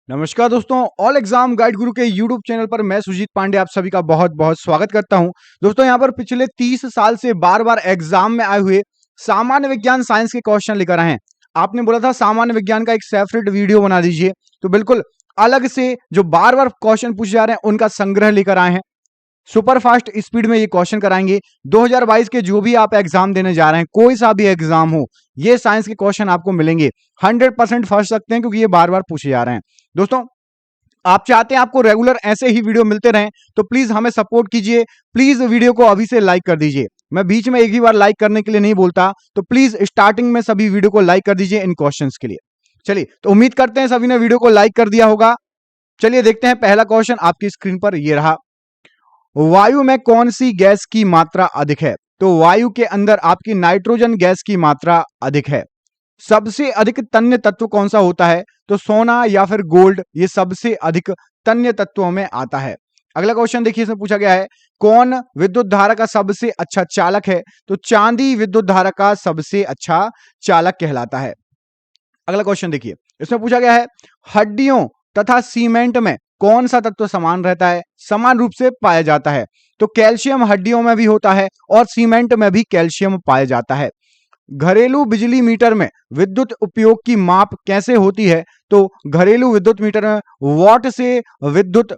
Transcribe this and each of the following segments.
नमस्कार दोस्तों, all exam guide गुरु के यूट्यूब चैनल पर मैं सुजीत पांडे आप सभी का बहुत बहुत स्वागत करता हूं। दोस्तों यहां पर पिछले 30 साल से बार बार एग्जाम में आए हुए सामान्य विज्ञान साइंस के क्वेश्चन लेकर आए हैं। आपने बोला था सामान्य विज्ञान का एक सेपरेट वीडियो बना दीजिए, तो बिल्कुल अलग से जो बार बार क्वेश्चन पूछे जा रहे हैं उनका संग्रह लेकर आए हैं। सुपर फास्ट स्पीड में ये क्वेश्चन कराएंगे। 2022 के जो भी आप एग्जाम देने जा रहे हैं, कोई सा भी एग्जाम हो, ये साइंस के क्वेश्चन आपको मिलेंगे। 100% फंस सकते हैं क्योंकि ये बार बार पूछे जा रहे हैं। दोस्तों आप चाहते हैं आपको रेगुलर ऐसे ही वीडियो मिलते रहें, तो प्लीज हमें सपोर्ट कीजिए। प्लीज वीडियो को अभी से लाइक कर दीजिए। मैं बीच में एक ही बार लाइक करने के लिए नहीं बोलता, तो प्लीज स्टार्टिंग में सभी वीडियो को लाइक कर दीजिए इन क्वेश्चंस के लिए। चलिए, तो उम्मीद करते हैं सभी ने वीडियो को लाइक कर दिया होगा। चलिए देखते हैं पहला क्वेश्चन आपकी स्क्रीन पर ये रहा। वायु में कौन सी गैस की मात्रा अधिक है? तो वायु के अंदर आपकी नाइट्रोजन गैस की मात्रा अधिक है। सबसे अधिक तन्य तत्व कौन सा होता है? तो सोना या फिर गोल्ड, ये सबसे अधिक तन्य तत्वों में आता है। अगला क्वेश्चन देखिए, इसमें पूछा गया है कौन विद्युत धारा का सबसे अच्छा चालक है? तो चांदी विद्युत धारा का सबसे अच्छा चालक कहलाता है। अगला क्वेश्चन देखिए, इसमें पूछा गया है हड्डियों तथा सीमेंट में कौन सा तत्व समान रहता है, समान रूप से पाया जाता है? तो कैल्शियम हड्डियों में भी होता है और सीमेंट में भी कैल्शियम पाया जाता है। घरेलू बिजली मीटर में विद्युत उपयोग की माप कैसे होती है? तो घरेलू विद्युत मीटर में वॉट से विद्युत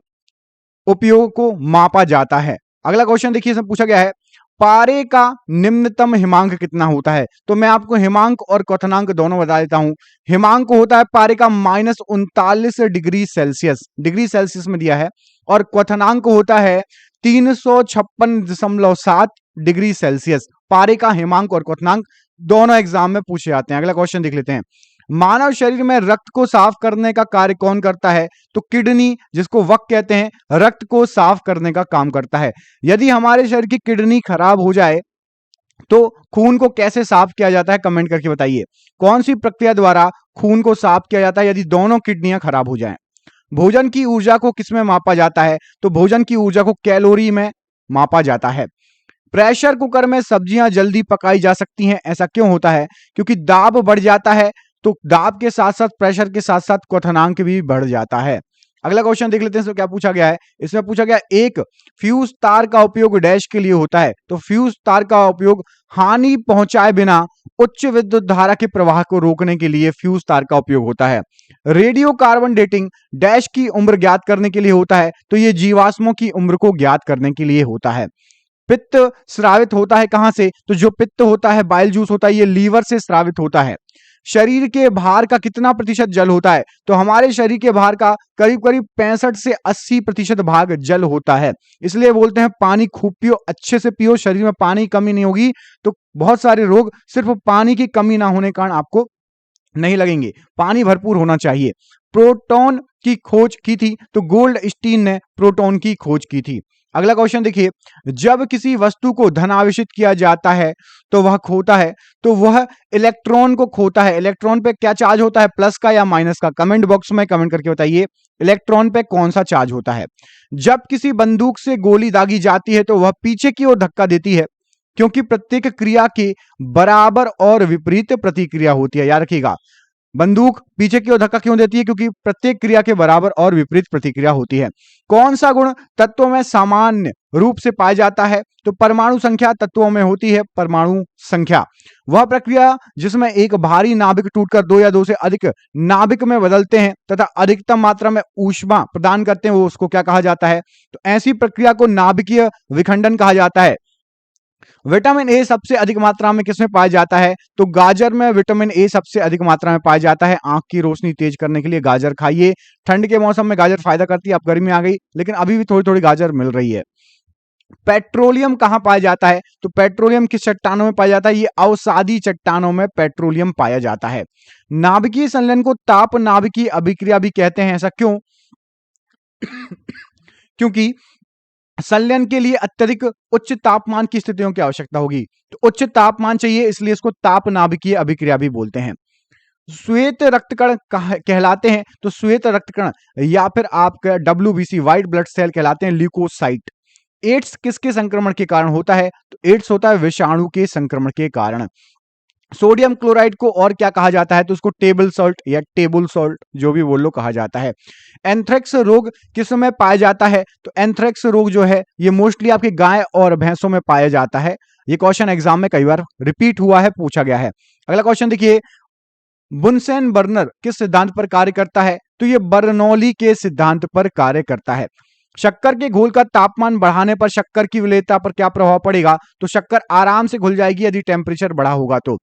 उपयोग को मापा जाता है। अगला क्वेश्चन देखिए, इसमें पूछा गया है पारे का निम्नतम हिमांक कितना होता है? तो मैं आपको हिमांक और क्वथनांक दोनों बता देता हूं। हिमांक होता है पारे का -39 डिग्री सेल्सियस में दिया है, और क्वथनांक होता है 356.7 डिग्री सेल्सियस। पारे का हिमांक और क्वथनांक दोनों एग्जाम में पूछे जाते हैं। अगला क्वेश्चन देख लेते हैं। मानव शरीर में रक्त को साफ करने का कार्य कौन करता है? तो किडनी, जिसको वक कहते हैं, रक्त को साफ करने का काम करता है। यदि हमारे शरीर की किडनी खराब हो जाए तो खून को कैसे साफ किया जाता है? कमेंट करके बताइए। कौन सी प्रक्रिया द्वारा खून को साफ किया जाता है यदि दोनों किडनियां खराब हो जाएं? भोजन की ऊर्जा को किसमें मापा जाता है? तो भोजन की ऊर्जा को कैलोरी में मापा जाता है। प्रेशर कुकर में सब्जियां जल्दी पकाई जा सकती हैं, ऐसा क्यों होता है? क्योंकि दाब बढ़ जाता है। तो दाब के साथ साथ प्रेशर के साथ साथ क्वथनांक भी बढ़ जाता है। अगला क्वेश्चन देख लेते हैं, इसमें क्या पूछा गया है। इसमें पूछा गया एक फ्यूज तार का उपयोग डैश के लिए होता है? तो फ्यूज तार का उपयोग हानि पहुंचाए बिना उच्च विद्युत धारा के प्रवाह को रोकने के लिए फ्यूज तार का उपयोग होता है। रेडियो कार्बन डेटिंग डैश की उम्र ज्ञात करने के लिए होता है? तो ये जीवाश्मों की उम्र को ज्ञात करने के लिए होता है। पित्त स्रावित होता है कहां से? तो जो पित्त होता है, बाइल जूस होता है, ये लीवर से स्रावित होता है। शरीर के भार का कितना प्रतिशत जल होता है? तो हमारे शरीर के भार का करीब करीब 65 से 80% भाग जल होता है। इसलिए बोलते हैं पानी खूब पियो, अच्छे से पियो, शरीर में पानी की कमी नहीं होगी तो बहुत सारे रोग सिर्फ पानी की कमी ना होने के कारण आपको नहीं लगेंगे। पानी भरपूर होना चाहिए। प्रोटॉन की खोज की थी? तो गोल्ड स्टीन ने प्रोटॉन की खोज की थी। अगला क्वेश्चन देखिए, जब किसी वस्तु को धनावेशित किया जाता है तो वह खोता है, तो वह इलेक्ट्रॉन को खोता है। इलेक्ट्रॉन पे क्या चार्ज होता है, प्लस का या माइनस का? कमेंट बॉक्स में कमेंट करके बताइए इलेक्ट्रॉन पे कौन सा चार्ज होता है। जब किसी बंदूक से गोली दागी जाती है तो वह पीछे की ओर धक्का देती है, क्योंकि प्रत्येक क्रिया की बराबर और विपरीत प्रतिक्रिया होती है। याद रखिएगा, बंदूक पीछे की ओर धक्का क्यों देती है? क्योंकि प्रत्येक क्रिया के बराबर और विपरीत प्रतिक्रिया होती है। कौन सा गुण तत्वों में सामान्य रूप से पाया जाता है? तो परमाणु संख्या तत्वों में होती है परमाणु संख्या। वह प्रक्रिया जिसमें एक भारी नाभिक टूटकर दो या दो से अधिक नाभिक में बदलते हैं तथा अधिकतम मात्रा में ऊष्मा प्रदान करते हैं, वो उसको क्या कहा जाता है? तो ऐसी प्रक्रिया को नाभिकीय विखंडन कहा जाता है। विटामिन ए सबसे अधिक मात्रा में किसमें पाया जाता है? तो गाजर में विटामिन ए सबसे अधिक मात्रा में पाया जाता है। आंख की रोशनी तेज करने के लिए गाजर खाइए। ठंड के मौसम में गाजर फायदा करती है। अब गर्मी आ गई लेकिन अभी भी थोड़ी थोड़ी गाजर मिल रही है। पेट्रोलियम कहां पाया जाता है? तो पेट्रोलियम किस चट्टानों में पाया जाता है? ये अवसादी चट्टानों में पेट्रोलियम पाया जाता है। नाभिकीय संलयन को ताप नाभिकीय अभिक्रिया भी कहते हैं, ऐसा क्यों? क्योंकि संलयन के लिए अत्यधिक उच्च तापमान की स्थितियों की आवश्यकता होगी, तो उच्च तापमान चाहिए, इसलिए इसको ताप नाभिकीय अभिक्रिया भी बोलते हैं। श्वेत रक्तकण कहलाते हैं? तो श्वेत रक्तकण या फिर आपका WBC व्हाइट ब्लड सेल कहलाते हैं ल्यूकोसाइट। एड्स किसके संक्रमण के कारण होता है? तो एड्स होता है विषाणु के संक्रमण के कारण। सोडियम क्लोराइड को और क्या कहा जाता है? तो उसको टेबल सॉल्ट या टेबल सॉल्ट जो भी बोल लो कहा जाता है। एंथ्रेक्स रोग किस में पाया जाता है? तो एंथ्रेक्स रोग जो है ये मोस्टली आपके गाय और भैंसों में पाया जाता है। ये क्वेश्चन एग्जाम में कई बार रिपीट हुआ है, पूछा गया है। अगला क्वेश्चन देखिए, बुनसेन बर्नर किस सिद्धांत पर कार्य करता है? तो ये बर्नौली के सिद्धांत पर कार्य करता है। शक्कर के घोल का तापमान बढ़ाने पर शक्कर की विलेयता पर क्या प्रभाव पड़ेगा? तो शक्कर आराम से घुल जाएगी यदि टेम्परेचर बढ़ा होगा तो।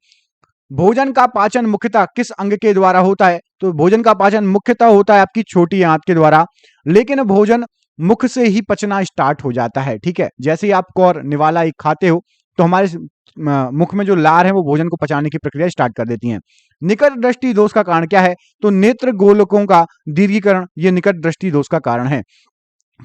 भोजन का पाचन मुख्यतः किस अंग के द्वारा होता है? तो भोजन का पाचन मुख्यतः होता है आपकी छोटी आंत के द्वारा, लेकिन भोजन मुख से ही पचना स्टार्ट हो जाता है। ठीक है, जैसे ही आप कौर निवाला एक खाते हो तो हमारे मुख में जो लार है वो भोजन को पचाने की प्रक्रिया स्टार्ट कर देती हैं। निकट दृष्टि दोष का कारण क्या है? तो नेत्र गोलकों का दीर्घीकरण ये निकट दृष्टि दोष का कारण है।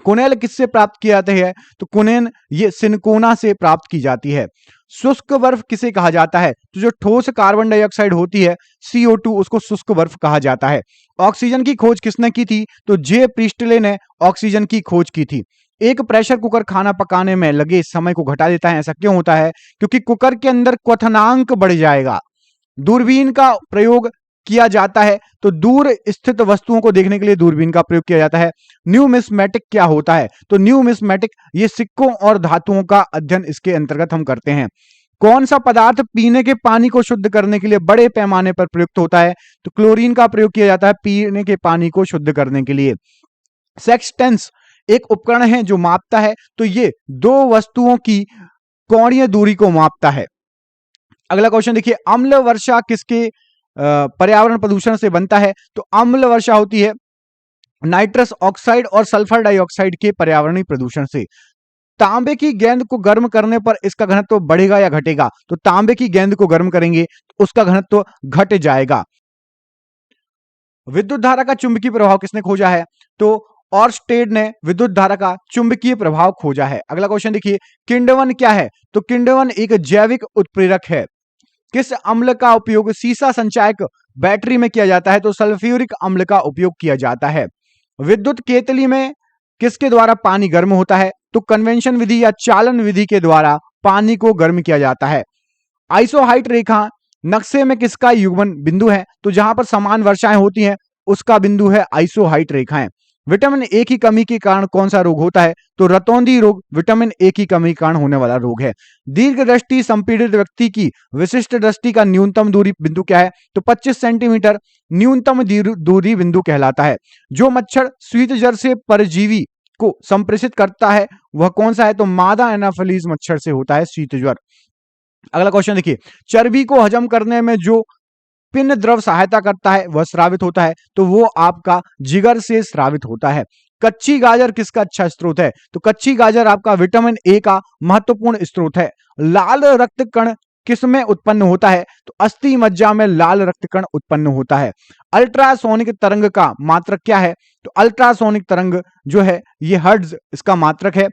कुनेल किससे प्राप्त किया जाता है? तो कुनेन ये सिनकोना से प्राप्त की जाती है। शुष्क बर्फ किसे कहा जाता है? तो जो ठोस कार्बन डाइऑक्साइड होती है CO2 उसको शुष्क बर्फ कहा जाता है। ऑक्सीजन की खोज किसने की थी? तो जे प्रिस्टले ने ऑक्सीजन की खोज की थी। एक प्रेशर कुकर खाना पकाने में लगे समय को घटा देता है, ऐसा क्यों होता है? क्योंकि कुकर के अंदर क्वथनांक बढ़ जाएगा। दूरबीन का प्रयोग किया जाता है, तो दूर स्थित वस्तुओं को देखने के लिए दूरबीन का प्रयोग किया जाता है। न्यूमिस्मेटिक क्या होता है? तो न्यूमिस्मेटिक ये सिक्कों और धातुओं का अध्ययन इसके अंतर्गत हम करते हैं। कौन सा पदार्थ पीने के पानी को शुद्ध करने के लिए बड़े पैमाने पर प्रयुक्त होता है? तो क्लोरीन का प्रयोग किया जाता है पीने के पानी को शुद्ध करने के लिए। सेक्सटेंस एक उपकरण है जो मापता है, तो ये दो वस्तुओं की कोणीय दूरी को मापता है। अगला क्वेश्चन देखिए, अम्ल वर्षा किसके पर्यावरण प्रदूषण से बनता है? तो अम्ल वर्षा होती है नाइट्रस ऑक्साइड और सल्फर डाइऑक्साइड के पर्यावरणीय प्रदूषण से। तांबे की गेंद को गर्म करने पर इसका घनत्व बढ़ेगा या घटेगा? तो तांबे की गेंद को गर्म करेंगे तो उसका घनत्व घट जाएगा। विद्युत धारा का चुंबकीय प्रभाव किसने खोजा है? तो ऑर्स्टेड ने विद्युत धारा का चुंबकीय प्रभाव खोजा है। अगला क्वेश्चन देखिए, किंडवन क्या है? तो किंडवन एक जैविक उत्प्रेरक है। किस अम्ल का उपयोग सीसा संचायक बैटरी में किया जाता है? तो सल्फ्यूरिक अम्ल का उपयोग किया जाता है। विद्युत केतली में किसके द्वारा पानी गर्म होता है? तो कन्वेंशन विधि या चालन विधि के द्वारा पानी को गर्म किया जाता है। आइसोहाइट रेखा नक्शे में किसका युग्मन बिंदु है? तो जहां पर समान वर्षाएं होती हैं उसका बिंदु है आइसोहाइट रेखाएं। विटामिन ए की कमी के कारण कौन सा रोग होता है? तो रतौंधी रोग विटामिन ए की कमी के कारण होने वाला रोग है। दीर्घ दृष्टि संपीड़ित व्यक्ति की विशिष्ट दृष्टि का न्यूनतम दूरी बिंदु क्या है? तो 25 सेंटीमीटर न्यूनतम दूरी बिंदु कहलाता है। जो मच्छर स्वीत जर से परजीवी को संप्रेषित करता है वह कौन सा है? तो मादा एनाफिलीज मच्छर से होता है शीत ज्वर। अगला क्वेश्चन देखिए, चर्बी को हजम करने में जो पिन्न द्रव सहायता करता है वह स्रावित होता है, तो वो आपका जिगर से स्रावित होता है। कच्ची गाजर किसका अच्छा स्रोत है? तो कच्ची गाजर आपका विटामिन ए का महत्वपूर्ण स्रोत है। लाल रक्त कण किस में उत्पन्न होता है? तो अस्थि मज्जा में लाल रक्त कण उत्पन्न होता है। अल्ट्रासोनिक तरंग का मात्रक क्या है? तो अल्ट्रासोनिक तरंग जो है ये हर्ट्ज इसका मात्रक है।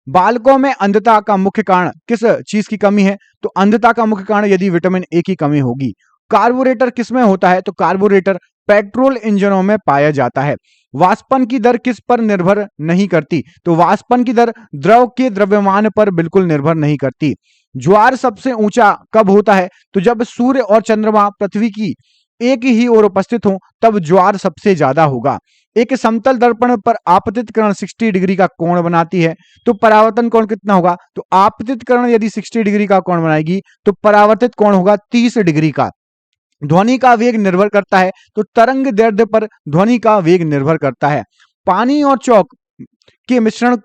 बालकों में अंधता का मुख्य कारण किस चीज की कमी है? तो अंधता का मुख्य कारण यदि विटामिन ए की कमी होगी। कार्बोरेटर किसमें होता है? तो कार्बोरेटर पेट्रोल इंजनों में पाया जाता है। वाष्पन की दर किस पर निर्भर नहीं करती? तो वाष्पन की दर द्रव के द्रव्यमान पर बिल्कुल निर्भर नहीं करती। ज्वार सबसे ऊंचा कब होता है? तो जब सूर्य और चंद्रमा पृथ्वी की एक ही ओर उपस्थित हो तब ज्वार सबसे ज्यादा होगा। एक समतल दर्पण पर आपतित किरण 60 डिग्री का कोण बनाती है, तो परावर्तन कोण कितना होगा? तो आपतित किरण यदि 60 डिग्री का कोण बनाएगी तो परावर्तित कोण होगा 30 डिग्री का। ध्वनि का वेग निर्भर करता है, तो तरंग दैर्ध्य पर ध्वनि का वेग निर्भर करता है। पानी और चौक के मिश्रण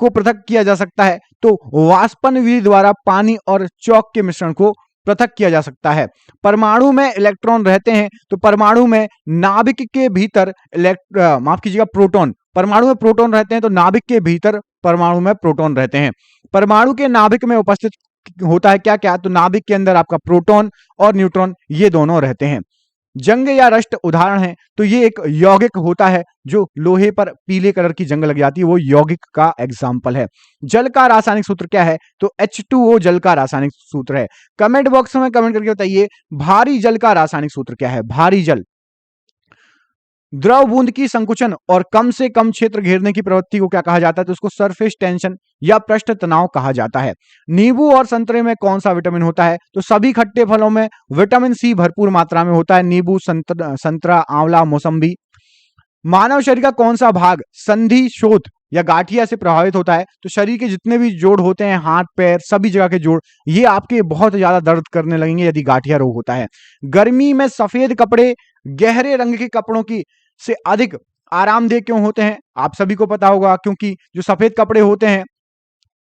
को पृथक किया जा सकता है, तो वाष्पन विधि द्वारा पानी और चौक के मिश्रण को पृथक किया जा सकता है। परमाणु में इलेक्ट्रॉन रहते हैं, तो परमाणु में नाभिक के भीतर माफ कीजिएगा प्रोटॉन, परमाणु में प्रोटॉन रहते हैं तो नाभिक के भीतर परमाणु में प्रोटॉन रहते हैं। परमाणु के नाभिक में उपस्थित होता है क्या क्या? तो नाभिक के अंदर आपका प्रोटॉन और न्यूट्रॉन ये दोनों रहते हैं। जंग या रस्ट उदाहरण है, तो ये एक यौगिक होता है जो लोहे पर पीले कलर की जंग लग जाती है, वो यौगिक का एग्जाम्पल है। जल का रासायनिक सूत्र क्या है? तो H2O जल का रासायनिक सूत्र है। कमेंट बॉक्स में कमेंट करके बताइए भारी जल का रासायनिक सूत्र क्या है? भारी जल द्रव बूंद की संकुचन और कम से कम क्षेत्र घेरने की प्रवृत्ति को क्या कहा जाता है? तो उसको सरफेस टेंशन या पृष्ठ तनाव कहा जाता है। नींबू और संतरे में कौन सा विटामिन होता है? तो सभी खट्टे फलों में विटामिन सी भरपूर मात्रा में होता है। नींबू, संतरा, आंवला, मौसम्बी। मानव शरीर का कौन सा भाग संधि, शोथ या गांठिया से प्रभावित होता है? तो शरीर के जितने भी जोड़ होते हैं, हाथ पैर सभी जगह के जोड़, ये आपके बहुत ज्यादा दर्द करने लगेंगे यदि गांठिया रोग होता है। गर्मी में सफेद कपड़े गहरे रंग के कपड़ों की से अधिक आरामदेह क्यों होते हैं? आप सभी को पता होगा, क्योंकि जो सफेद कपड़े होते हैं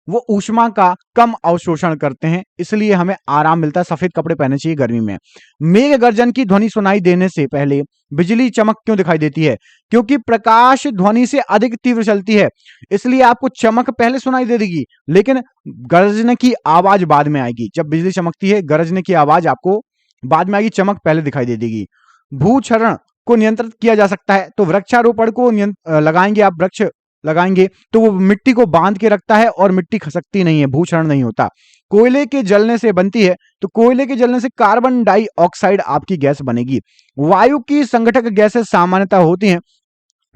वो ऊष्मा का कम अवशोषण करते हैं, इसलिए हमें आराम मिलता है। सफेद कपड़े पहनने चाहिए गर्मी में। मेघ गर्जन की ध्वनि सुनाई देने से पहले बिजली चमक क्यों दिखाई देती है? क्योंकि प्रकाश ध्वनि से अधिक तीव्र चलती है, इसलिए आपको चमक पहले सुनाई दे देगी, लेकिन गरजने की आवाज बाद में आएगी। जब बिजली चमकती है, गरजने की आवाज आपको बाद में आएगी, चमक पहले दिखाई दे देगी। भूक्षरण को नियंत्रित किया जा सकता है, तो वृक्षारोपण को लगाएंगे आप, वृक्ष लगाएंगे तो वो मिट्टी को बांध के रखता है और मिट्टी खसकती नहीं है, भूक्षरण नहीं होता। कोयले के जलने से बनती है, तो कोयले के जलने से कार्बन डाइऑक्साइड आपकी गैस बनेगी। वायु की संगठक गैसें सामान्यतः होती हैं,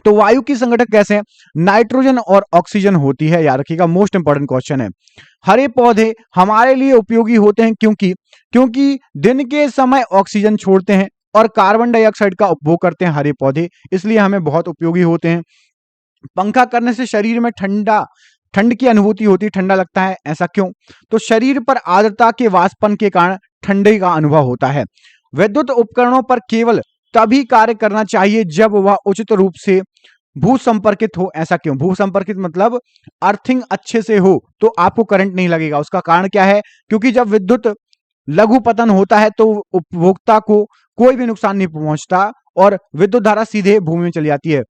तो वायु की संगठक गैसें नाइट्रोजन और ऑक्सीजन होती है, याद रखिएगा, मोस्ट इंपॉर्टेंट क्वेश्चन है। हरे पौधे हमारे लिए उपयोगी होते हैं क्योंकि दिन के समय ऑक्सीजन छोड़ते हैं और कार्बन डाइऑक्साइड का उपभोग करते हैं हरे पौधे, इसलिए हमें बहुत उपयोगी होते हैं। पंखा करने से शरीर में ठंड की अनुभूति होती है, ठंडा लगता है, ऐसा क्यों? तो शरीर पर आर्द्रता के वाष्पन के कारण ठंडे का अनुभव होता है। विद्युत उपकरणों पर केवल तभी कार्य करना चाहिए जब वह उचित रूप से भू संपर्कित हो, ऐसा क्यों? भू संपर्कित मतलब अर्थिंग अच्छे से हो तो आपको करंट नहीं लगेगा। उसका कारण क्या है? क्योंकि जब विद्युत लघु पतन होता है तो उपभोक्ता को कोई भी नुकसान नहीं पहुंचता और विद्युत धारा सीधे भूमि में चली जाती है।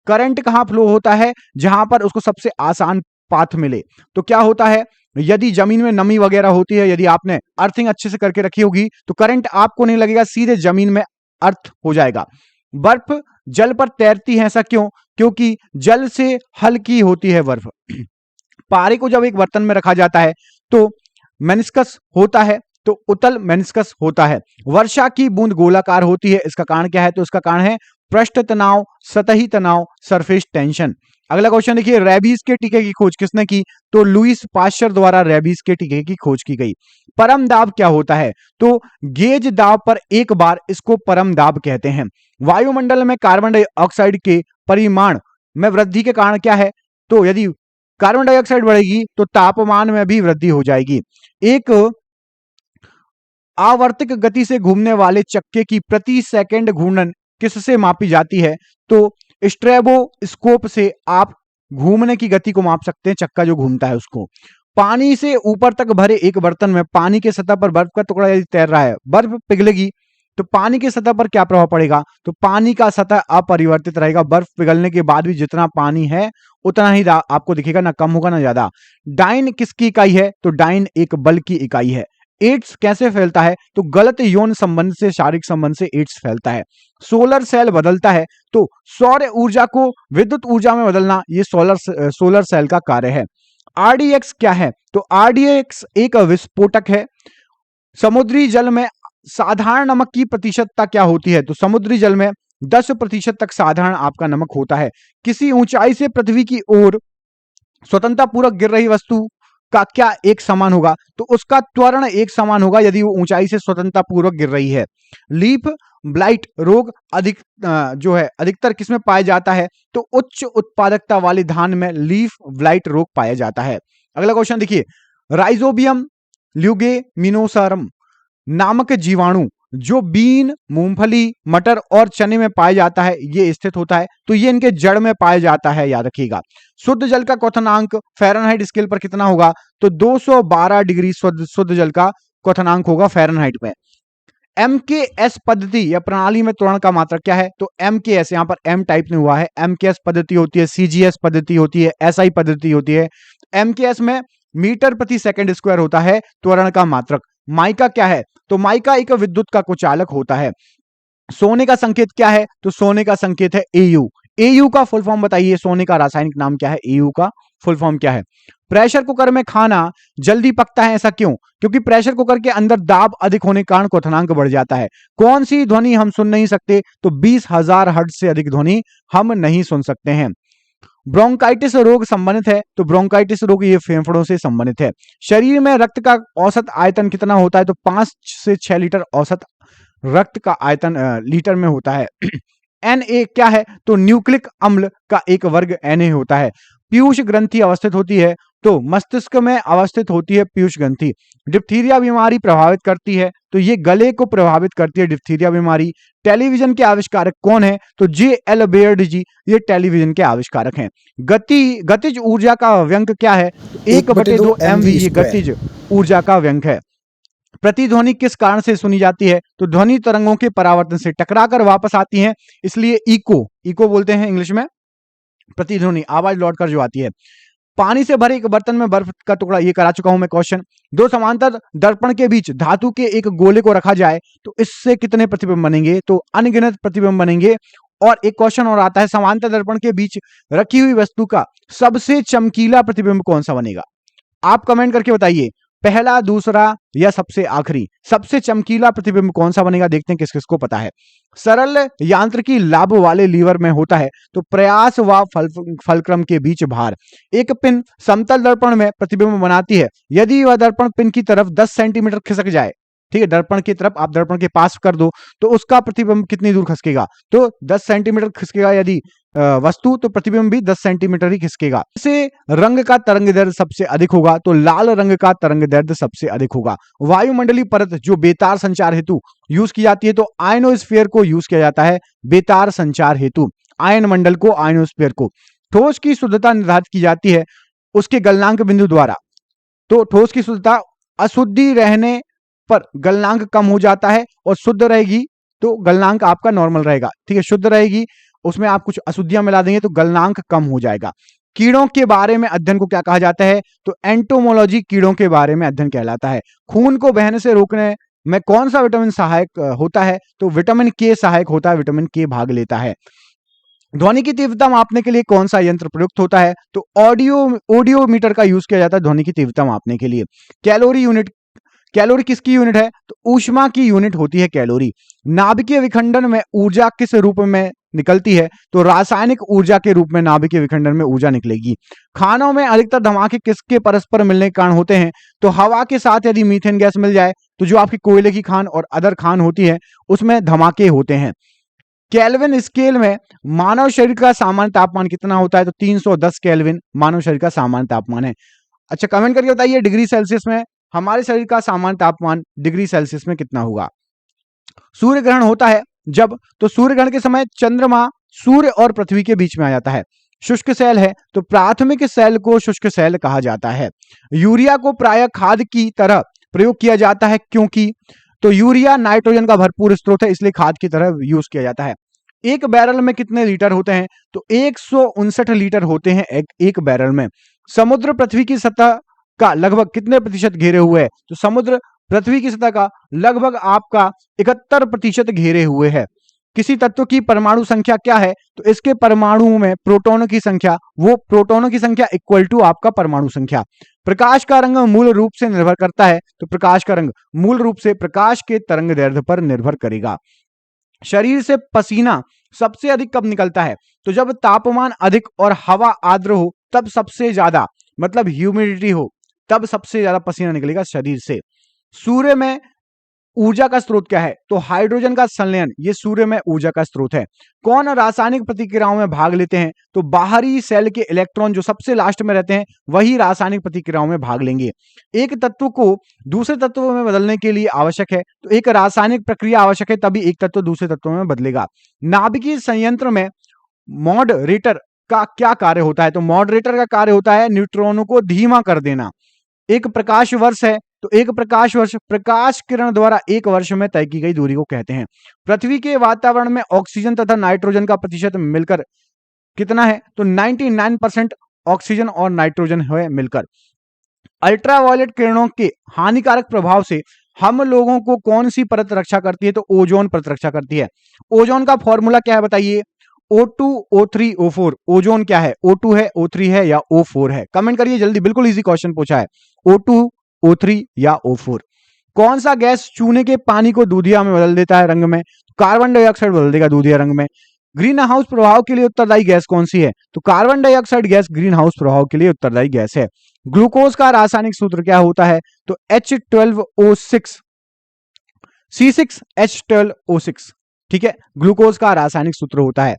करंट कहां फ्लो होता है? जहां पर उसको सबसे आसान पाथ मिले। तो क्या होता है, यदि जमीन में नमी वगैरह होती है, यदि आपने अर्थिंग अच्छे से करके रखी होगी तो करंट आपको नहीं लगेगा, सीधे जमीन में अर्थ हो जाएगा। बर्फ जल पर तैरती है, ऐसा क्यों? क्योंकि जल से हल्की होती है बर्फ। पारे को जब एक बर्तन में रखा जाता है तो मेनिस्कस होता है, तो उतल मेनिस्कस होता है। वर्षा की बूंद गोलाकार होती है, इसका कारण क्या है? तो इसका कारण है पृष्ठ तनाव, सतही तनाव, सरफेस टेंशन। अगला क्वेश्चन देखिए, रेबीज के टीके की खोज किसने की? तो लुईस पाश्चर द्वारा रेबीज के टीके की खोज की गई। परम दाब क्या होता है? तो गेज दाब पर एक बार, इसको परम दाब कहते हैं। वायुमंडल में कार्बन डाइऑक्साइड के परिमाण में वृद्धि के कारण क्या है? तो यदि कार्बन डाइऑक्साइड बढ़ेगी तो तापमान में भी वृद्धि हो जाएगी। एक आवर्तिक गति से घूमने वाले चक्के की प्रति सेकंड घूर्णन किससे मापी जाती है? तो स्ट्रेबोस्कोप से आप घूमने की गति को माप सकते हैं, चक्का जो घूमता है उसको। पानी से ऊपर तक भरे एक बर्तन में पानी के सतह पर बर्फ का टुकड़ा यदि तैर रहा है, बर्फ पिघलेगी तो पानी के सतह पर क्या प्रभाव पड़ेगा? तो पानी का सतह अपरिवर्तित रहेगा। बर्फ पिघलने के बाद भी जितना पानी है उतना ही आपको दिखेगा, ना कम होगा ना ज्यादा। डाइन किसकी इकाई है? तो डाइन एक बल की इकाई है। एड्स कैसे फैलता है? तो गलत यौन संबंध से, शारीरिक संबंध से एड्स फैलता है। सोलर सेल बदलता है, तो सौर ऊर्जा को विद्युत ऊर्जा में बदलना ये सोलर सेल का कार्य है। आरडीएक्स क्या है? तो आरडीएक्स एक विस्फोटक है। समुद्री जल में साधारण नमक की प्रतिशतता क्या होती है? तो समुद्री जल में 10% तक साधारण आपका नमक होता है। किसी ऊंचाई से पृथ्वी की ओर स्वतंत्रता पूर्वक गिर रही वस्तु का क्या एक समान होगा? तो उसका त्वरण एक समान होगा यदि वो ऊंचाई से स्वतंत्रता पूर्वक गिर रही है। लीफ ब्लाइट रोग अधिकतर किसमें पाया जाता है? तो उच्च उत्पादकता वाले धान में लीफ ब्लाइट रोग पाया जाता है। अगला क्वेश्चन देखिए, राइजोबियम ल्यूगेमिनोसारम नामक जीवाणु जो बीन, मूंगफली, मटर और चने में पाया जाता है, ये स्थित होता है, तो ये इनके जड़ में पाया जाता है, याद रखिएगा। शुद्ध जल का क्वथनांक फ़ारेनहाइट स्केल पर कितना होगा? तो 212 डिग्री शुद्ध जल का क्वथनांक होगा फ़ारेनहाइट में। MKS पद्धति या प्रणाली में त्वरण का मात्रक क्या है? तो MKS, यहां पर M टाइप में हुआ है, MKS पद्धति होती है, CGS पद्धति होती है, SI पद्धति होती है। MKS में मीटर प्रति सेकंड स्क्वायर होता है त्वरण का मात्रक। माइका क्या है? तो माइका एक विद्युत का कुचालक होता है। सोने का संकेत क्या है? तो सोने का संकेत है AU। AU का फुल फॉर्म बताइए, सोने का रासायनिक नाम क्या है? AU का फुल फॉर्म क्या है? प्रेशर कुकर में खाना जल्दी पकता है, ऐसा क्यों? क्योंकि प्रेशर कुकर के अंदर दाब अधिक होने के कारण क्वथनांक बढ़ जाता है। कौन सी ध्वनि हम सुन नहीं सकते? तो 20,000 हर्ट्ज से अधिक ध्वनि हम नहीं सुन सकते हैं। ब्रोंकाइटिस रोग संबंधित है, तो ब्रोंकाइटिस रोग ये फेफड़ों से संबंधित है। शरीर में रक्त का औसत आयतन कितना होता है? तो 5 से 6 लीटर औसत रक्त का आयतन लीटर में होता है। Na क्या है? तो न्यूक्लिक अम्ल का एक वर्ग Na होता है। पीयूष ग्रंथि अवस्थित होती है, तो मस्तिष्क में अवस्थित होती है पीयूष ग्रंथि। डिप्थीरिया बीमारी प्रभावित करती है, तो ये गले को प्रभावित करती है डिप्थीरिया बीमारी। टेलीविजन के आविष्कारक कौन है? तो J.L. बेयर्ड जी, ये टेलीविजन के आविष्कारक हैं। गतिज ऊर्जा का व्यंक क्या है? तो 1/2 mv, ये गतिज ऊर्जा का व्यंक है। प्रतिध्वनि किस कारण से सुनी जाती है? तो ध्वनि तरंगों के परावर्तन से टकराकर वापस आती हैं, इसलिए इको बोलते हैं इंग्लिश में। प्रतिध्वनि आवाज लौटकर जो आती है। पानी से भरे एक बर्तन में बर्फ का टुकड़ा, ये करा चुका हूं मैं क्वेश्चन। दो समांतर दर्पण के बीच धातु के एक गोले को रखा जाए तो इससे कितने प्रतिबिंब बनेंगे? तो अनगिनत प्रतिबिंब बनेंगे। और एक क्वेश्चन और आता है, समांतर दर्पण के बीच रखी हुई वस्तु का सबसे चमकीला प्रतिबिंब कौन सा बनेगा? आप कमेंट करके बताइए, पहला, दूसरा या सबसे आखिरी? सबसे चमकीला प्रतिबिंब कौन सा बनेगा? देखते हैं किस किस को पता है। सरल यांत्रिकी लाभ वाले लीवर में होता है, तो प्रयास व फलक्रम के बीच भार। एक पिन समतल दर्पण में प्रतिबिंब बनाती है, यदि वह दर्पण पिन की तरफ 10 सेंटीमीटर खिसक जाए, ठीक है, दर्पण की तरफ आप दर्पण के पास कर दो तो उसका प्रतिबिंब कितनी दूर खिसकेगा? तो 10 सेंटीमीटर खिसकेगा यदि वस्तु, तो प्रतिबिंब भी 10 सेंटीमीटर ही खिसकेगा। इसे रंग का तरंगदैर्ध्य सबसे अधिक होगा, तो लाल रंग का तरंगदैर्ध्य सबसे अधिक होगा। वायुमंडलीय परत जो बेतार संचार हेतु यूज की जाती है, तो आयनोस्फीयर को यूज किया जाता है बेतार संचार हेतु, आयन मंडल को, आयनोस्फीयर को। ठोस की शुद्धता निर्धारित की जाती है उसके गलनांक बिंदु द्वारा, तो ठोस की शुद्धता अशुद्धि रहने पर गलनांक कम हो जाता है और शुद्ध रहेगी तो गलनांक आपका नॉर्मल रहेगा, ठीक है। शुद्ध रहेगी, उसमें आप कुछ अशुद्धियां मिला देंगे तो गलनांक कम हो जाएगा। कीड़ों के बारे में अध्ययन को क्या कहा जाता है? तो एंटोमोलॉजी कीड़ों के बारे में अध्ययन कहलाता है। खून को बहने से रोकने में कौन सा विटामिन सहायक होता है? तो विटामिन के सहायक होता है, विटामिन के भाग लेता है। ध्वनि की तीव्रता मापने के लिए कौन सा यंत्र प्रयुक्त होता है? तो ऑडियोमीटर का यूज किया जाता है ध्वनि की तीव्रता मापने के लिए। कैलोरी किसकी यूनिट है? तो ऊष्मा की यूनिट होती है कैलोरी। नाभिकीय विखंडन में ऊर्जा किस रूप में निकलती है? तो रासायनिक ऊर्जा के रूप में नाभिकीय विखंडन में ऊर्जा निकलेगी। खानों में अधिकतर धमाके किसके परस्पर मिलने के कारण होते हैं? तो हवा के साथ यदि मीथेन गैस मिल जाए तो जो आपकी कोयले की खान और अदर खान होती है उसमें धमाके होते हैं। केल्विन स्केल में मानव शरीर का सामान्य तापमान कितना होता है? तो 310 केल्विन मानव शरीर का सामान्य तापमान है। अच्छा, कमेंट करके बताइए डिग्री सेल्सियस में हमारे शरीर का सामान्य तापमान डिग्री सेल्सियस में कितना होगा? सूर्य ग्रहण होता है जब, तो सूर्य ग्रहण के समय चंद्रमा सूर्य और पृथ्वी के बीच में आ जाता है। शुष्क सेल है तो प्राथमिक सेल को शुष्क सेल कहा जाता है। यूरिया को प्रायः खाद की तरह प्रयोग किया जाता है क्योंकि, तो यूरिया नाइट्रोजन का भरपूर स्रोत है इसलिए खाद की तरह यूज किया जाता है। एक बैरल में कितने लीटर होते हैं? तो 159 लीटर होते हैं एक बैरल में। समुद्र पृथ्वी की सतह का लगभग कितने प्रतिशत घेरे हुए है? तो समुद्र पृथ्वी की सतह का लगभग आपका 71% घेरे हुए है। किसी तत्व की परमाणु संख्या क्या है? तो इसके परमाणु में प्रोटॉनों की संख्या, वो प्रोटॉनों की संख्या इक्वल टू आपका परमाणु संख्या। प्रकाश का रंग मूल रूप से निर्भर करता है, तो प्रकाश का रंग मूल रूप से प्रकाश के तरंगदैर्ध्य पर निर्भर करेगा। शरीर से पसीना सबसे अधिक कब निकलता है? तो जब तापमान अधिक और हवा आर्द्र हो तब सबसे ज्यादा, मतलब ह्यूमिडिटी हो तब सबसे ज्यादा पसीना निकलेगा शरीर से। सूर्य में ऊर्जा का स्रोत क्या है? तो हाइड्रोजन का संलयन, ये सूर्य में ऊर्जा का स्रोत है। कौन रासायनिक प्रतिक्रियाओं में भाग लेते हैं? तो बाहरी सेल के इलेक्ट्रॉन जो सबसे लास्ट में रहते हैं वही रासायनिक प्रतिक्रियाओं में भाग लेंगे। एक तत्व को दूसरे तत्व में बदलने के लिए आवश्यक है, तो एक रासायनिक प्रक्रिया आवश्यक है तभी एक तत्व दूसरे तत्व में बदलेगा। नाभिकीय संयंत्र में मॉडरेटर का क्या कार्य होता है? तो मॉडरेटर का कार्य होता है न्यूट्रॉनों को धीमा कर देना। एक प्रकाश वर्ष है, तो एक प्रकाश वर्ष प्रकाश किरण द्वारा एक वर्ष में तय की गई दूरी को कहते हैं। पृथ्वी के वातावरण में ऑक्सीजन तथा नाइट्रोजन का प्रतिशत मिलकर कितना है? तो 99% ऑक्सीजन और नाइट्रोजन है मिलकर। अल्ट्रावायलेट किरणों के हानिकारक प्रभाव से हम लोगों को कौन सी परत रक्षा करती है? तो ओजोन परत रक्षा करती है। ओजोन का फॉर्मूला क्या है बताइए? O2, O3, O4, ओजोन क्या है? O2 है, O3 है या O4 है? कमेंट करिए जल्दी, बिल्कुल इजी क्वेश्चन पूछा है। O2, O3 या O4? कौन सा गैस चूने के पानी को दूधिया में बदल देता है रंग में? कार्बन डाइऑक्साइड बदल देगा दूधिया रंग में। ग्रीन हाउस प्रभाव के लिए उत्तरदायी गैस कौन सी है? तो carbon dioxide gas green house प्रभाव के लिए उत्तरदायी गैस है। ग्लूकोज का रासायनिक सूत्र क्या होता है? तो H12O6, C6H12O6। ठीक है, ग्लूकोज का रासायनिक सूत्र होता है।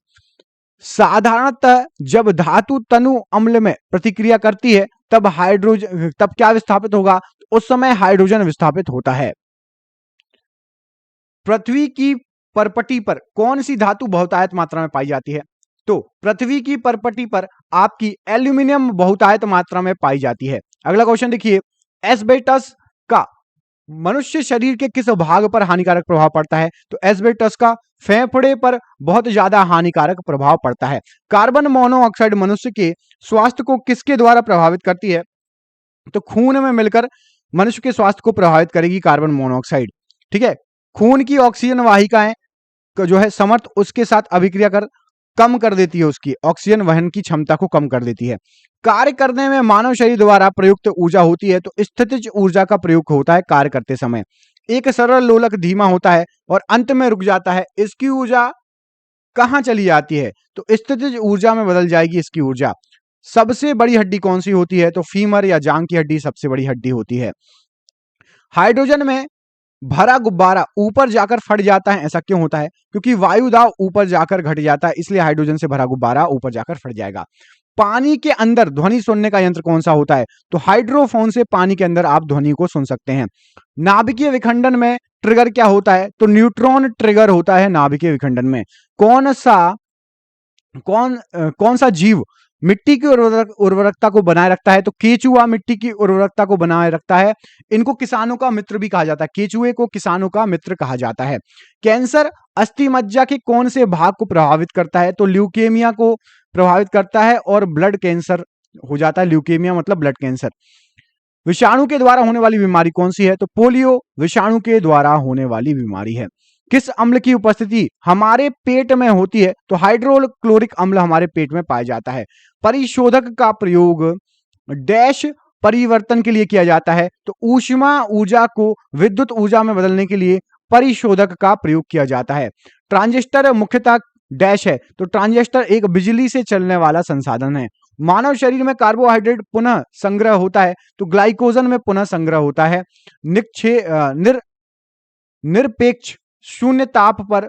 साधारणतः जब धातु तनु अम्ल में प्रतिक्रिया करती है तब क्या विस्थापित होगा? तो उस समय हाइड्रोजन विस्थापित होता है। पृथ्वी की परपटी पर कौन सी धातु बहुतायत मात्रा में पाई जाती है? तो पृथ्वी की परपटी पर आपकी एल्यूमिनियम बहुतायत मात्रा में पाई जाती है। अगला क्वेश्चन देखिए, एस्बेस्टस का मनुष्य शरीर के किस भाग पर हानिकारक प्रभाव पड़ता है? तो एस्बेस्टस का फेफड़े पर बहुत ज्यादा हानिकारक प्रभाव पड़ता है। कार्बन मोनोऑक्साइड मनुष्य के स्वास्थ्य को किसके द्वारा प्रभावित करती है? तो खून में मिलकर मनुष्य के स्वास्थ्य को प्रभावित करेगी कार्बन मोनोऑक्साइड। ठीक है, खून की ऑक्सीजन वाहिकाएं जो है समर्थ उसके साथ अभिक्रिया कर कम कर देती है, उसकी ऑक्सीजन वहन की क्षमता को कम कर देती है। कार्य करने में मानव शरीर द्वारा प्रयुक्त ऊर्जा होती है, तो स्थितिज ऊर्जा का प्रयोग होता है कार्य करते समय। एक सरल लोलक धीमा होता है और अंत में रुक जाता है, इसकी ऊर्जा कहां चली जाती है? तो स्थितिज ऊर्जा में बदल जाएगी इसकी ऊर्जा। सबसे बड़ी हड्डी कौन सी होती है? तो फीमर या जांग की हड्डी सबसे बड़ी हड्डी होती है। हाइड्रोजन में भरा गुब्बारा ऊपर जाकर फट जाता है, ऐसा क्यों होता है? क्योंकि वायु दाब ऊपर जाकर घट जाता है, इसलिए हाइड्रोजन से भरा गुब्बारा ऊपर जाकर फट जाएगा। पानी के अंदर ध्वनि सुनने का यंत्र कौन सा होता है? तो हाइड्रोफोन से पानी के अंदर आप ध्वनि को सुन सकते हैं। नाभिकीय विखंडन में ट्रिगर क्या होता है? तो न्यूट्रॉन ट्रिगर होता है नाभिकीय विखंडन में। कौन सा जीव मिट्टी की उर्वरकता को बनाए रखता है? तो केचुआ मिट्टी की उर्वरकता को बनाए रखता है। इनको किसानों का मित्र भी कहा जाता है, केचुए को किसानों का मित्र कहा जाता है। कैंसर अस्थि मज्जा के कौन से भाग को प्रभावित करता है? तो ल्यूकेमिया को प्रभावित करता है और ब्लड कैंसर हो जाता है। ल्यूकेमिया मतलब ब्लड कैंसर। विषाणु के द्वारा होने वाली बीमारी कौन सी है? तो पोलियो विषाणु के द्वारा होने वाली बीमारी है। किस अम्ल की उपस्थिति हमारे पेट में होती है? तो हाइड्रोक्लोरिक अम्ल हमारे पेट में पाया जाता है। परिशोधक का प्रयोग डैश परिवर्तन के लिए किया जाता है? तो ऊष्मा ऊर्जा को विद्युत ऊर्जा में बदलने के लिए परिशोधक का प्रयोग किया जाता है। ट्रांजिस्टर मुख्यतः डैश है? तो ट्रांजिस्टर एक बिजली से चलने वाला संसाधन है। मानव शरीर में कार्बोहाइड्रेट पुनः संग्रह होता है? तो ग्लाइकोजन में पुनः संग्रह होता है। निरपेक्ष शून्य ताप पर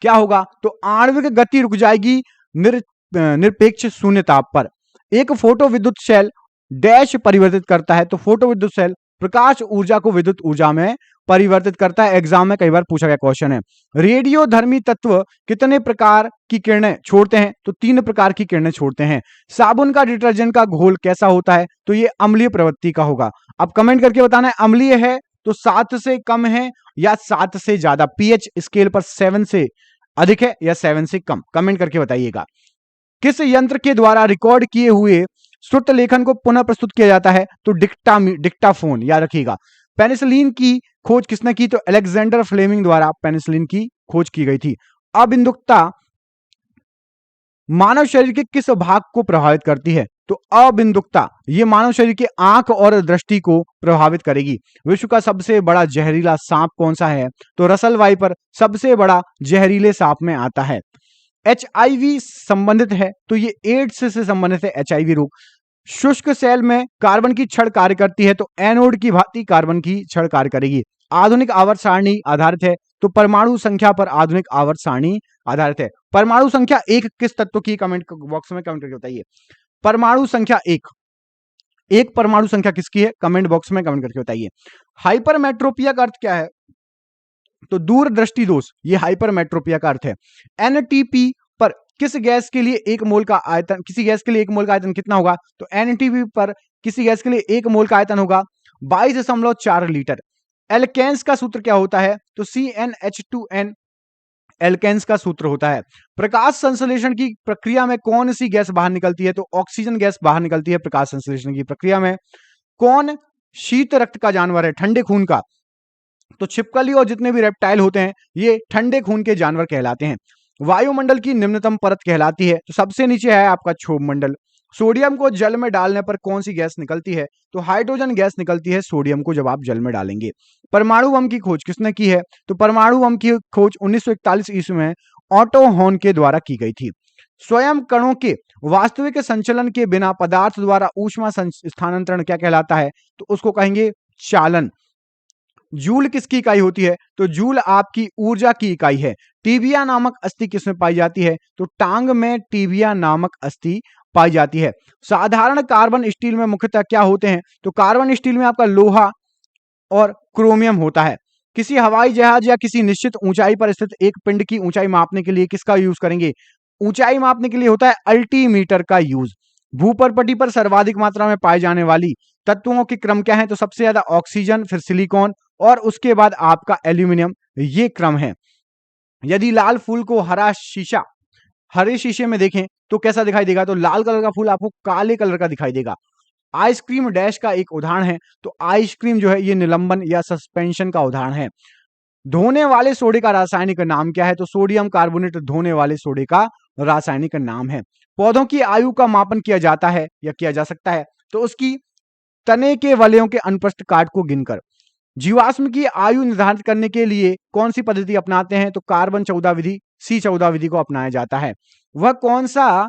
क्या होगा? तो आणविक गति रुक जाएगी निरपेक्ष शून्य ताप पर। एक फोटो विद्युत सेल डैश परिवर्तित करता है? तो फोटो विद्युत सेल प्रकाश ऊर्जा को विद्युत ऊर्जा में परिवर्तित करता है। एग्जाम में कई बार पूछा गया क्वेश्चन है। रेडियोधर्मी तत्व कितने प्रकार की किरणें छोड़ते हैं? तो 3 प्रकार की किरणें छोड़ते हैं। साबुन का डिटर्जेंट का घोल कैसा होता है? तो ये अम्लीय प्रवृत्ति का होगा। अब कमेंट करके बताना है अम्लीय है तो 7 से कम है या 7 से ज्यादा, पीएच स्केल पर 7 से अधिक है या 7 से कम, कमेंट करके बताइएगा। किस यंत्र के द्वारा रिकॉर्ड किए हुए श्रुत लेखन को पुनः प्रस्तुत किया जाता है? तो डिक्टाफोन, याद रखिएगा। पेनिसिलिन की खोज किसने की? तो अलेक्जेंडर फ्लेमिंग द्वारा पेनिसिलिन की खोज की गई थी। अबिंदुकता मानव शरीर के किस भाग को प्रभावित करती है? तो अबिंदुकता ये मानव शरीर के आंख और दृष्टि को प्रभावित करेगी। विश्व का सबसे बड़ा जहरीला सांप कौन सा है? तो रसल वाइपर सबसे बड़ा जहरीले सांप में आता है। एचआईवी संबंधित है? तो ये एड्स से संबंधित है एचआईवी रोग। शुष्क सेल में कार्बन की छड़ कार्य करती है? तो एनोड की भांति कार्बन की छड़ कार्य करेगी। आधुनिक आवर्त सारणी आधारित है? तो परमाणु संख्या पर आधुनिक आवर्त सारणी आधारित है। परमाणु संख्या 1 किस तत्व की? कमेंट बॉक्स में कमेंट करके बताइए। परमाणु संख्या 1 परमाणु संख्या किसकी है? कमेंट बॉक्स में कमेंट करके बताइए। हाइपरमेट्रोपिया का अर्थ क्या है? तो दूरदृष्टि दोष, ये हाइपरमेट्रोपिया का अर्थ है। एनटीपी पर किस गैस के लिए 1 मोल का आयतन, किसी गैस के लिए 1 मोल का आयतन कितना होगा? तो एनटीपी पर किसी गैस के लिए 1 मोल का आयतन होगा 22.4 लीटर। एल्केन्स का सूत्र क्या होता है? तो CnH2n एल्केन्स का सूत्र होता है। प्रकाश संश्लेषण की प्रक्रिया में कौन सी गैस बाहर निकलती है? तो ऑक्सीजन गैस बाहर निकलती है प्रकाश संश्लेषण की प्रक्रिया में। कौन शीत रक्त का जानवर है, ठंडे खून का? तो छिपकली और जितने भी रेप्टाइल होते हैं ये ठंडे खून के जानवर कहलाते हैं। वायुमंडल की निम्नतम परत कहलाती है? तो सबसे नीचे है आपका क्षोभ मंडल। सोडियम को जल में डालने पर कौन सी गैस निकलती है? तो हाइड्रोजन गैस निकलती है सोडियम को जब आप जल में डालेंगे। परमाणु बम की खोज किसने की है? तो परमाणु बम की खोज 1941 ईस्वी में ऑटो हॉर्न के द्वारा की गई थी। स्वयं कणों के वास्तविक संचलन के बिना पदार्थ द्वारा ऊष्मा स्थानांतरण क्या कहलाता है? तो उसको कहेंगे चालन। जूल किसकी इकाई होती है? तो जूल आपकी ऊर्जा की इकाई है। टीबिया नामक अस्थि किसमें पाई जाती है? तो टांग में टीबिया नामक अस्थि पाई जाती है। साधारण कार्बन स्टील में मुख्यतः क्या होते हैं? तो कार्बन स्टील में आपका लोहा और क्रोमियम होता है। किसी हवाई जहाज या किसी निश्चित ऊंचाई पर स्थित एक पिंड की ऊंचाई मापने के लिए किसका यूज करेंगे? ऊंचाई मापने के लिए होता है अल्टीमीटर का यूज। भूपर्पटी पर सर्वाधिक मात्रा में पाए जाने वाली तत्वों के क्रम क्या है? तो सबसे ज्यादा ऑक्सीजन, फिर सिलिकॉन और उसके बाद आपका एल्यूमिनियम, ये क्रम है। यदि लाल फूल को हरे शीशे में देखें तो कैसा दिखाई देगा? तो लाल कलर का फूल आपको काले कलर का दिखाई देगा। आइसक्रीम डैश का एक उदाहरण है, तो आइसक्रीम जो है ये निलंबन या सस्पेंशन का उदाहरण है। धोने वाले सोडे का रासायनिक नाम क्या है? तो सोडियम कार्बोनेट धोने वाले सोडे का रासायनिक नाम है। पौधों की आयु का मापन किया जाता है या किया जा सकता है? तो उसकी तने के वलयों के अनुप्रस्थ काट को गिनकर। जीवाश्म की आयु निर्धारित करने के लिए कौन सी पद्धति अपनाते हैं? तो कार्बन 14 विधि, C14 विधि को अपनाया जाता है। वह कौन सा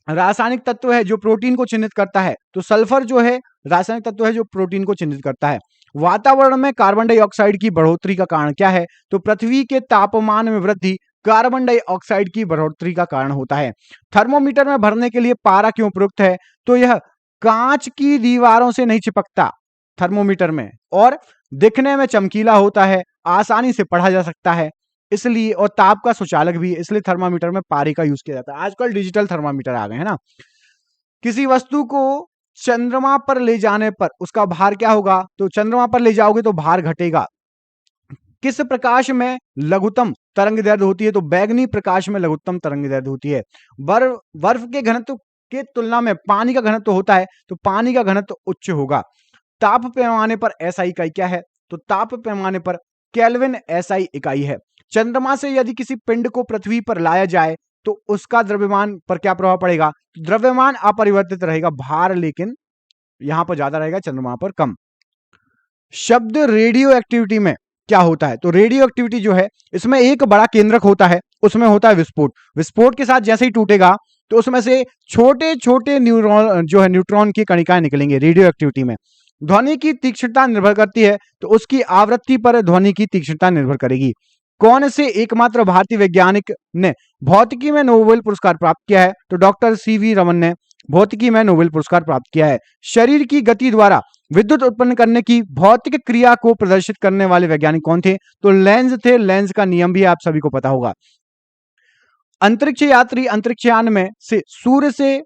रासायनिक तत्व है जो प्रोटीन को चिन्हित करता है? तो सल्फर जो है रासायनिक तत्व है जो प्रोटीन को चिन्हित करता है। वातावरण में कार्बन डाइऑक्साइड की बढ़ोतरी का कारण क्या है? तो पृथ्वी के तापमान में वृद्धि कार्बन डाइऑक्साइड की बढ़ोतरी का कारण होता है। थर्मोमीटर में भरने के लिए पारा क्यों उपयुक्त है? तो यह कांच की दीवारों से नहीं चिपकता थर्मोमीटर में, और दिखने में चमकीला होता है, आसानी से पढ़ा जा सकता है इसलिए, और ताप का सुचालक भी है, इसलिए थर्मामीटर में पारे का यूज किया जाता है। आजकल डिजिटल थर्मामीटर आ गए हैं ना। किसी वस्तु को चंद्रमा पर ले जाने पर उसका भार क्या होगा? तो चंद्रमा पर ले जाओगे तो भार घटेगा। किस प्रकाश में लघुत्तम तरंग दैर्ध्य होती है? तो बैगनी प्रकाश में लघुत्तम तरंग दैर्ध्य होती है। बर्फ के घनत्व के तुलना में पानी का घनत्व होता है, तो पानी का घनत्व उच्च होगा। ताप पैमाने पर एसआई इकाई क्या है? तो ताप पैमाने पर केल्विन एसआई इकाई है। चंद्रमा से यदि किसी पिंड को पृथ्वी पर लाया जाए तो उसका द्रव्यमान पर क्या प्रभाव पड़ेगा? द्रव्यमान अपरिवर्तित रहेगा, भार लेकिन यहां पर ज्यादा रहेगा, चंद्रमा पर कम। शब्द रेडियो एक्टिविटी में क्या होता है? तो रेडियो एक्टिविटी जो है इसमें एक बड़ा केंद्रक होता है, उसमें होता है विस्फोट। विस्फोट के साथ जैसे ही टूटेगा तो उसमें से छोटे छोटे न्यूट्रॉन की कणिकाएं निकलेंगे। रेडियो एक्टिविटी में ध्वनि की तीक्ष्णता निर्भर करती है, तो उसकी आवृत्ति पर ध्वनि की तीक्ष्णता निर्भर करेगी। कौन से एकमात्र भारतीय वैज्ञानिक ने भौतिकी में नोबेल पुरस्कार प्राप्त किया है? तो डॉक्टर सीवी रमन ने भौतिकी में नोबेल पुरस्कार प्राप्त किया है। शरीर की गति द्वारा विद्युत उत्पन्न करने की भौतिक क्रिया को प्रदर्शित करने वाले वैज्ञानिक कौन थे? तो लेंज थे। लेंज का नियम भी आप सभी को पता होगा। अंतरिक्ष यात्री अंतरिक्षयान में से सूर्य से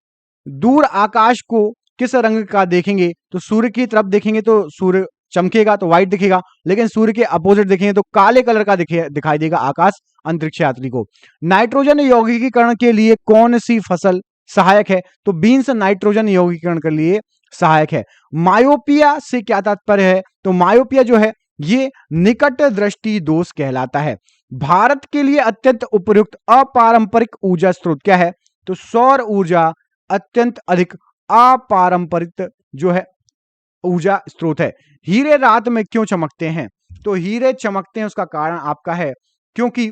दूर आकाश को किस रंग का देखेंगे? तो सूर्य की तरफ देखेंगे तो सूर्य चमकेगा, तो व्हाइट दिखेगा, लेकिन सूर्य के अपोजिट देखेंगे तो काले कलर का दिखाई देगा आकाश अंतरिक्ष यात्री को। नाइट्रोजन यौगिकीकरण के लिए कौन सी फसल सहायक है? तो बीन्स नाइट्रोजन यौगिकीकरण के लिए सहायक है। मायोपिया से क्या तात्पर्य है? तो मायोपिया जो है ये निकट दृष्टि दोष कहलाता है। भारत के लिए अत्यंत उपयुक्त अपारंपरिक ऊर्जा स्रोत क्या है? तो सौर ऊर्जा अत्यंत अधिक अपारंपरिक जो है ऊर्जा स्रोत है। हीरे रात में क्यों चमकते हैं? तो हीरे चमकते हैं उसका कारण आपका है क्योंकि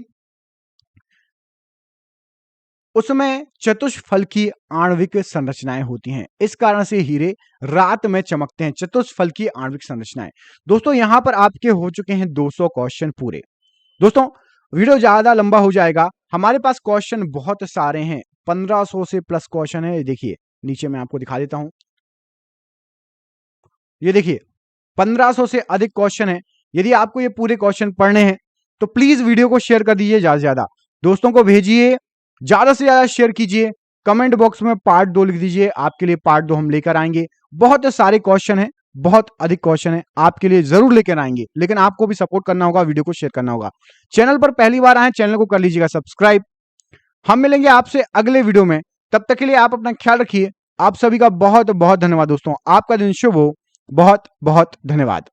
उसमें चतुष्फल की आणविक संरचनाएं होती हैं, इस कारण से हीरे रात में चमकते हैं, चतुष्फल की आणविक संरचनाएं। दोस्तों यहां पर आपके हो चुके हैं 200 क्वेश्चन पूरे। दोस्तों वीडियो ज्यादा लंबा हो जाएगा, हमारे पास क्वेश्चन बहुत सारे हैं, 1500 से प्लस क्वेश्चन है। देखिए नीचे मैं आपको दिखा देता हूं, ये देखिए 1500 से अधिक क्वेश्चन है। यदि आपको ये पूरे क्वेश्चन पढ़ने हैं तो प्लीज वीडियो को शेयर कर दीजिए, ज्यादा से ज्यादा दोस्तों को भेजिए, ज्यादा से ज्यादा शेयर कीजिए। कमेंट बॉक्स में पार्ट 2 लिख दीजिए, आपके लिए पार्ट 2 हम लेकर आएंगे। बहुत सारे क्वेश्चन है, बहुत अधिक क्वेश्चन है, आपके लिए जरूर लेकर आएंगे, लेकिन आपको भी सपोर्ट करना होगा, वीडियो को शेयर करना होगा। चैनल पर पहली बार आए, चैनल को कर लीजिएगा सब्सक्राइब। हम मिलेंगे आपसे अगले वीडियो में, तब तक के लिए आप अपना ख्याल रखिए। आप सभी का बहुत बहुत धन्यवाद दोस्तों, आपका दिन शुभ हो। बहुत बहुत धन्यवाद।